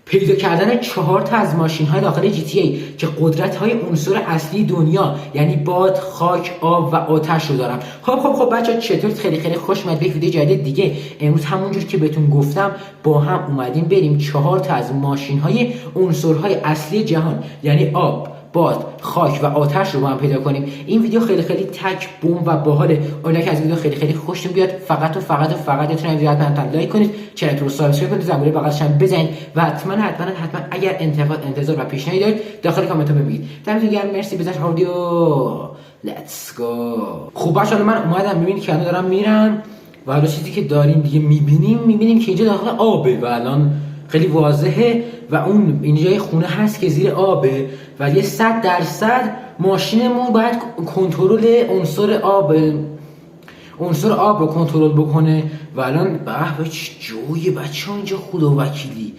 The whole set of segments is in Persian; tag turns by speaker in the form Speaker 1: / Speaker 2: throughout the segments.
Speaker 1: پیدا کردن 4 تا از ماشین های داخل GTA که قدرت های عنصر اصلی دنیا یعنی باد، خاک، آب و آتش رو دارم. خب بچه‌ها چطور؟ خیلی خوش اومد به ویدیو جدید دیگه. امروز همونجور که بهتون گفتم با هم اومدیم بریم 4 تا از ماشین های عنصر های اصلی جهان یعنی آب، باد، خاک و آتش رو با هم پیدا کنیم. این ویدیو خیلی تک بوم و باحاله. امیدوارم که از ویدیو خیلی خوشتون بیاد. فقط یادتون ویدیو حتما لایک کنید، چنل رو سابسکرایب کنید، زنگوله بغلش هم بزنید و حتما اگر انتقاد، انتظار و پیشنهادی دارید داخل کامنت ها بگید. دمتون گرم، مرسی. بزنید ویدیو لیتس گو. خب بچه‌ها من اومدم، میبینید که الان دارم میرم و حالا چیزی که داریم دیگه میبینیم که اینجا داخل آبه و الان خیلی واضحه و اون اینجای خونه هست که زیر آبه و یه 100% ماشینمون باید کنترل عنصر آب رو کنترل بکنه و الان به چه جویه بچه ها اینجا، خدا وکیلی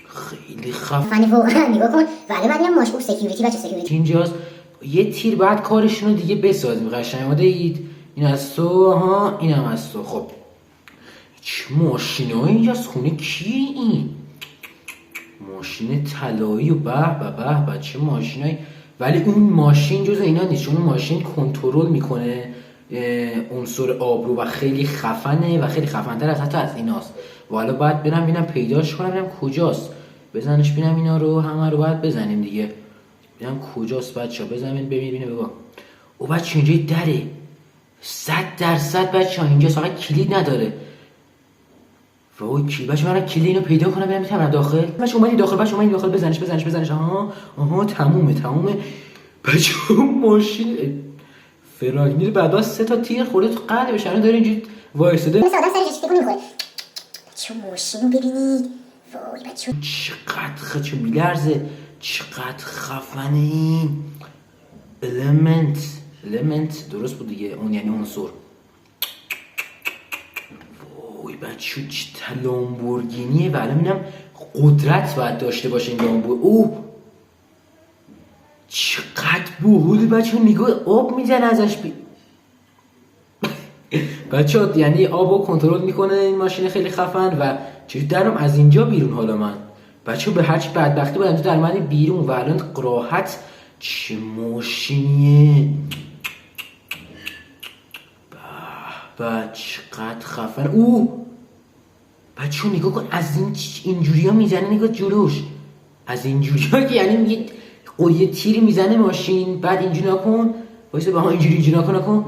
Speaker 1: خیلی
Speaker 2: خفنی واقعا. نگاه کن و الان من ماشین سکیوریتی بچه سکیوریتی
Speaker 1: اینجاست. یه تیر بعد کارشون رو دیگه بسازیم. قشنگ اومده اید این از تو، ها اینم از تو. خب چه ماشینایی اینجاست؟ خونه کیه این؟ ماشین طلایی و به چه ماشینایی. ولی اون ماشین جز اینا نیست، چون اون ماشین کنترل میکنه عنصر آب رو و خیلی خفنه و خیلی خفن‌تر از حتی از ایناست. و حالا باید برم ببینم پیداش کنم، ببینم کجاست، بزنش ببینم. اینا رو همه رو باید بزنیم دیگه، ببینم کجاست بچه‌ها. بزنین ببینیم بگو. او بچه اینجا دره 100% بچه‌ها اینجاست، فقط کلید نداره. وای کی بچه من کلید اینو پیدا کنم برم میتونم داخل. بچه اومدی داخل، بزنش. آها تمومه بچه. ماشین فراگ میره بعدا 3 تا تیر خورده تو قلبش، الان داره اینجوری وایساده
Speaker 2: مثلا آدم سرش چیزی میخوره. بچه ماشینو ببینید، وای بچه
Speaker 1: چقدر میلرزه، چقدر خفنه این المنت درست بود دیگه، اون یعنی عنصر. وای بچه چه لامبورگینیه و الان میبینم قدرت باید داشته باشه این لامبور. اوه چقدر بوهولی بچه، نگاه آب میزنه ازش بچه یعنی آب رو کنترل میکنه این ماشین خیلی خفن. و چجور درم از اینجا بیرون؟ حالا من بچه به هرچی بدبختی باید تو در من بیرون و الان راحت. چه ماشینیه به چقدر خفن. او بچه نگاه کن از اینجوری ها میزنه، نگاه جلوش از اینجوری ها که یعنی یه تیر میزنه ماشین، بعد اینجوری نکن وایسا، به اینجوری نکن.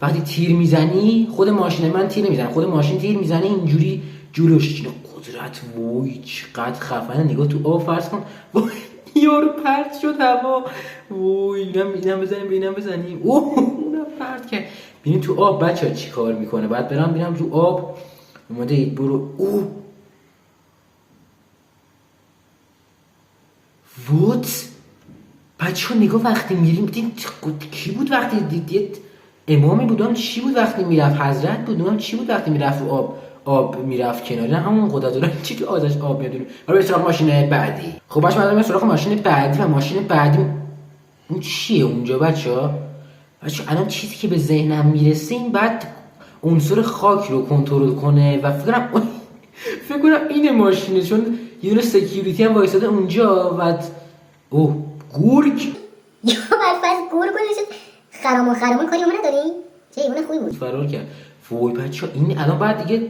Speaker 1: وقتی تیر میزنی خود ماشین من تیر نمیزنه، خود ماشین تیر میزنه اینجوری جلوش. قدرت وای چقدر خفنه. نگاه تو آب فرض کن، وای یارو پرت شد هوا. وای اینم بزنیم. اونم پرت کرد. ببین تو آب بچه‌ها چی کار میکنه. بعد برم تو آب. اومده اید برو. وات بچه ها نگاه وقتی میریم دیدین کی بود وقتی دیدید؟ امامی بودم چی بود وقتی میرفت؟ حضرت بودم چی بود وقتی میرفت رو آب میرفت کنار؟ نه همون قدرت داره چی که ازش آب میاد. حالا سراغ ماشین بعدی. خب باشه من سراغ ماشین بعدی و ماشین بعدی اون چیه اونجا بچه‌ها؟ الان چیزی که به ذهنم میرسه این بعد عنصر خاک رو کنترل کنه و فکر کنم این ماشینه، چون یه دونه سکیوریتی هم وایساده اونجا و گورگ
Speaker 2: یا برفاز گورگ نشد. خرامون کاری اون نداری؟ چه اون خوبی بود
Speaker 1: فرار کرد. وای بچه‌ها این الان بعد دیگه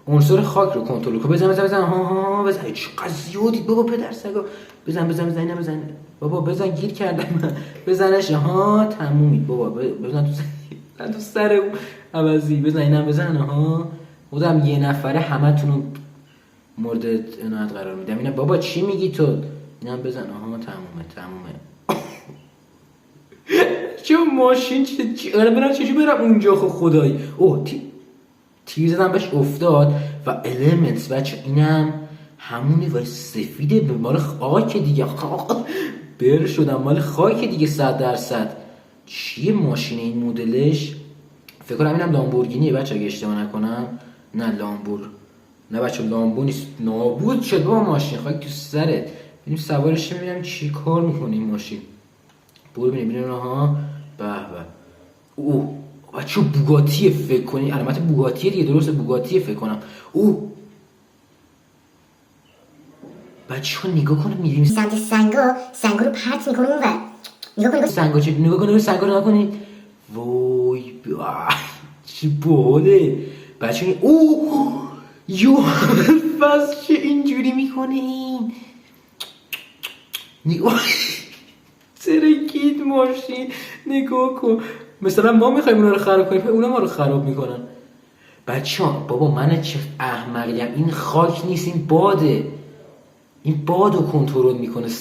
Speaker 1: عنصر خاک رو کنترل کنه. بزن بزن. چقدر زیادید بابا پدر سگا. بزن بابا بزن، گیر کردم. بزنش. تمومید بابا. بزن تو سر اون عوضی. بزن اینم بزن. خودم یه نفره همتون مورد عنایت قرار میدم. اینا بابا چی میگی تو؟ اینم بزن. تمومه. چه ماشین چجوری برم اونجا؟ خدایی تیر زدم بهش افتاد. و المنتس بچه اینم همونی ولی سفیده، مال خاک دیگه. بر شدم مال خاک دیگه 100%. چیه ماشین این مدلش؟ فکر کنم اینم لامبورگینیه بچه اگه اشتباه نکنم. نه بچه لامبو نیست، نابود شد با ماشین خاک تو سرت. بریم سوارش ببینم چی کار میکنه این ماشین. برو ببینیم. به بچه بوگاتیه فکر کنی، علامت بوگاتیه دیگه. درسته بوگاتیه فکر کنم. بچه‌ها نگاه کنید میریم
Speaker 2: سمت سنگا رو پرت میکنه اونور. نگاه کن
Speaker 1: سنگا چه نگاه کنید سنگا نگاه کنید. وای چه باله بچه. او یو بس چه اینجوری میکنه این. نگاه ترکید ماشین. نگاه کن مثلا ما میخوایم اونا رو خراب کنیم اونا ما رو خراب میکنن. بچه ها بابا من چه احمقیم. این خاک نیست این باده. این بادو کنترل میکنه 100%.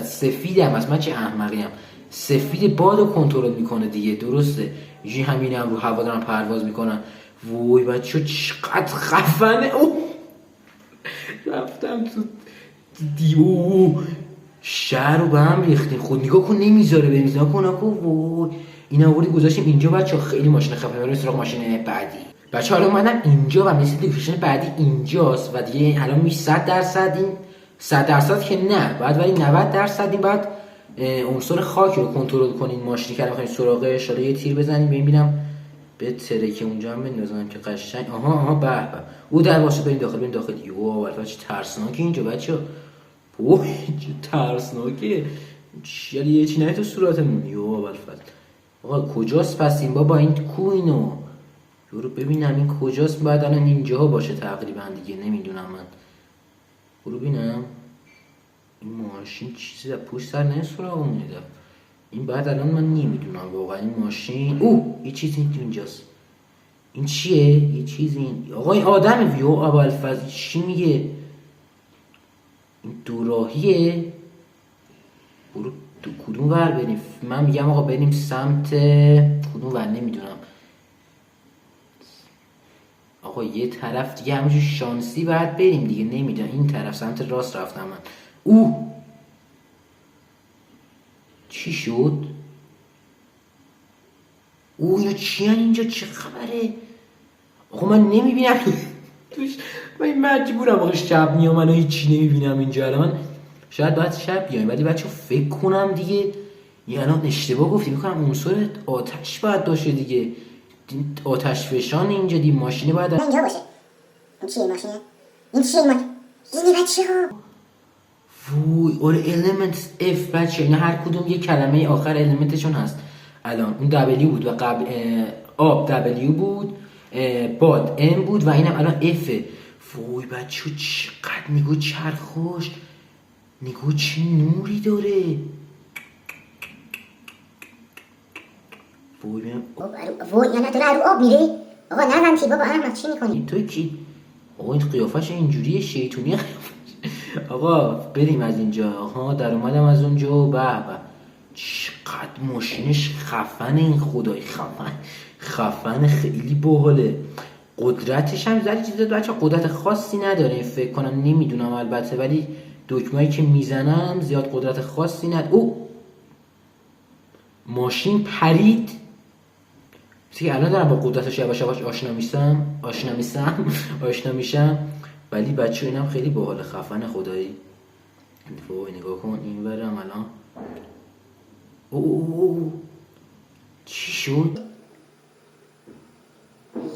Speaker 1: سفیدم از من چه احمقیم. سفید بادو کنترل میکنه دیگه درسته. یه همینم رو هوا دارن پرواز میکنن. وای بچه چقدر خفنه. رفتم تو دیو شهر رو به هم ریختیم. خود نگاه کن نمیذاره بریز. نگاه کن وای اینا آوردی گذاشتیم اینجا. بچه خیلی ماشین خفنه. بریم سراغ ماشین بعدی. بچه حالا اومدم اینجا و مثل لوکیشن بعدی اینجاست و دیگه الان میشه 100% این 100% که نه باید ولی 90% این باید عنصر خاک رو کنترل کنین. ماشینی که می‌خواید سراغش حالا یه تیر بزنیم ببینم به ترکه اونجا هم بندازم که قشنگ. آها به به او در باشه بریم داخل. یو والله چه ترسناکه اینجا بچه‌ها. اوه چه ترسناکه. یعنی یه چی نه تو صورتمون. یو والله آقا کجاست پس این بابا این کو اینو برو ببینم این کجاست. بعد الان اینجا باشه تقریبا دیگه نمیدونم من. برو ببینم این ماشین چیزی در پشت سر نه سراغمونه. این بعد الان من نمیدونم واقعا این ماشین. یه چیزی اینجاست. این چیه؟ یه چیزی این آقا این آدم ویو ابوالفضل چی میگه؟ این دوراهیه. برو تو کدوم ور بریم؟ من میگم آقا بریم سمت کدوم ور نمیدونم. آقا یه طرف دیگه همینجور شانسی باید بریم دیگه نمیدونم. این طرف سمت راست رفتم من. چی شد؟ اینا چی هن اینجا چه خبره؟ آقا من نمیبینم توش. من مجبورم آقا شب میام من هیچی نمیبینم اینجا. الان شاید باید شب بیایم ولی بچه فکر کنم دیگه یه الان اشتباه گفتیم. میکنم عنصر آتش باید باشه دیگه. آتش فشان اینجا دی ماشینه باید
Speaker 2: اینجا باشه. این چیه ماشینه؟ این چیه اینه بچه ها.
Speaker 1: وای آره المنت اف بچه اینا هر کدوم یه کلمه آخر المنتشون هست. الان اون دبلیو بود و قبل آب دبلیو بود باد ام بود و اینم الان افه. وای بچه چقدر نگو چرخوش. نگو چه نوری داره.
Speaker 2: وای یعنی داره رو آب میره. آقا نزن بابا احمد چی میکنی؟
Speaker 1: تو کی؟ آقا این قیافش اینجوریه شیطونیه. آقا بریم از اینجا. آها در اومدم از اونجا. به به چقدر ماشینش خفن. این خدای خفن خیلی باحاله. قدرتش هم زدی چیزا بچه قدرت خاصی نداره فکر کنم نمیدونم البته ولی دکمه‌ای که میزنم زیاد قدرت خاصی نداره. ماشین پرید. مثل الان دارم با قدرتش یواش یواش آشنا میشم ولی بچه اینم خیلی باحال خفن خدایی. وای نگاه کن این برم الان. چی شد؟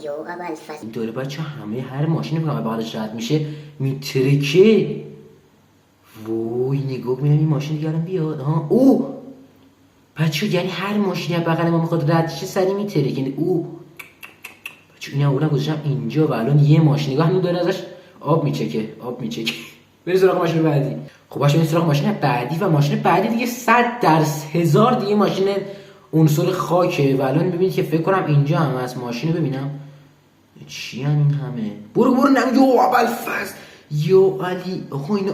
Speaker 2: یو ابوالفضل
Speaker 1: این داره بچه همه هر ماشینی که بغلش رد میشه میترکه. وای نگاه می‌بینم این ماشین دیگه الان بیاد. بچه یعنی هر ماشینی از بغل ما میخواد رد شه سری میترکه. بچه این اولا گذاشتم اینجا و الان یه ماشین نگاه هنوز داره ازش آب میچکه. بریم سراغ ماشین بعدی. خب باشه بریم سراغ ماشین بعدی و ماشین بعدی دیگه 100,000 دیگه ماشین عنصر خاکه و الان ببینید که فکر کنم اینجا هم از ماشین رو ببینم چی هم این همه. برو نم یو ابوالفضل یو علی. آقا اینا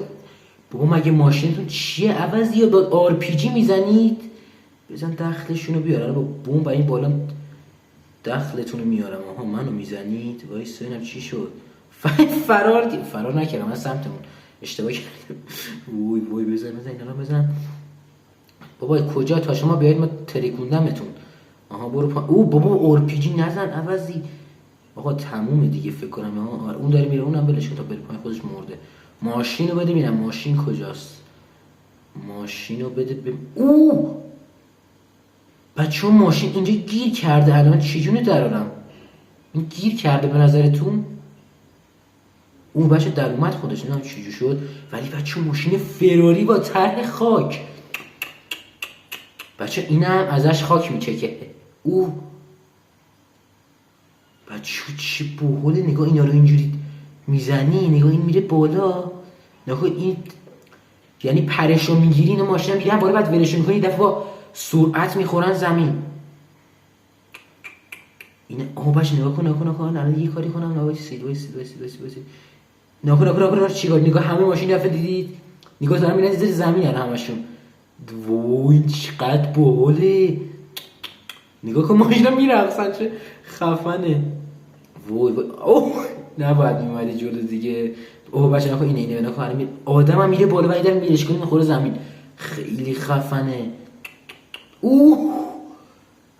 Speaker 1: بابا مگه ماشینتون چیه عوض یا با آر پی جی میزنید؟ بزن دخلشونو بیارن با بوم و این بالا دخلتونو میارم. آها منو میزنید وایس ببینم چی شد. فرار نکردم از سمتمون اشتباه کردم. وای بزن اینا رو بزن. بابا کجا تا شما بیاید ما ترکوندمتون. آها برو بابا آر پی جی نزن عوضی. آقا تمومه دیگه فکر کنم. اون داره میره اونم بلش کن تا بره پایین خودش مرده. ماشینو بده ببینم ماشین کجاست. ماشینو بده بچه ماشین اینجا گیر کرده. الان چجونه درارم این گیر کرده به نظرتون؟ اون بچه در اومد خودش نمیدونم چجور شد، ولی بچه ماشین فراری با طرح خاک. بچه اینم ازش خاک میچکه. او بچه چه باحاله، نگاه اینا رو اینجوری میزنی، نگاه این میره بالا، نگاه این یعنی پرشو میگیری، اینو ماشین هم میگیرن بالا، بعد ولشون کنی دفعه با سرعت میخورن زمین. این بچه نگاه کن الان یه کاری کنم. وایسی نگاه چیکار، نگاه همه ماشین دفعه دیدید، نگاه دارن میرن زیر زمین همشون. وای چقدر باحاله، نگاه کن ماشینا میرقصن، چه خفنه. وای اوه نباید میومدی جلو دیگه. بچه نکن اینه نکن، آدم هم میره بالا و داره میرش کنی میخوره زمین، خیلی خفنه.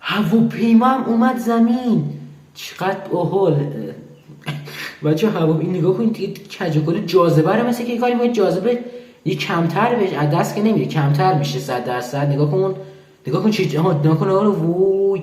Speaker 1: هواپیما هم اومد زمین، چقدر باحال. بچه این نگاه کنید دیگه، کجاکل جاذبه رو مثل که کاری باید جاذبه یه کمتر بشه، از دست که نمیره، کمتر میشه 100%. نگاه کن چه نگاه کن. وای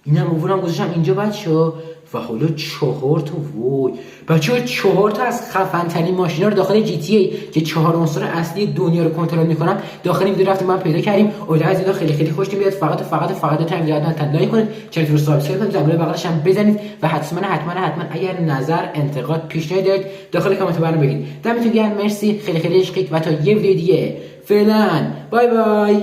Speaker 1: اینم اونم گذاشتم اینجا بچه. و حالا 4 تا وای بچه 4 تا از خفن ترین ماشینا رو داخل جی تی ای که 4 عنصر اصلی دنیا رو کنترل میکنم داخل این ویدیو رفتیم من پیدا کردیم. امیدوارم خیلی خوشتون بیاد. فقط تا ویدیو رو لایک کنید، چنل رو سابسکرایب کنید، زنگوله بغلش هم بزنید و حتما اگر نظر انتقاد پیشنهاد دارید داخل کامنت برام بگید. دمتون گرم، مرسی، خیلی عشقید و تا یه ویدیو دیگه فعلا بای بای.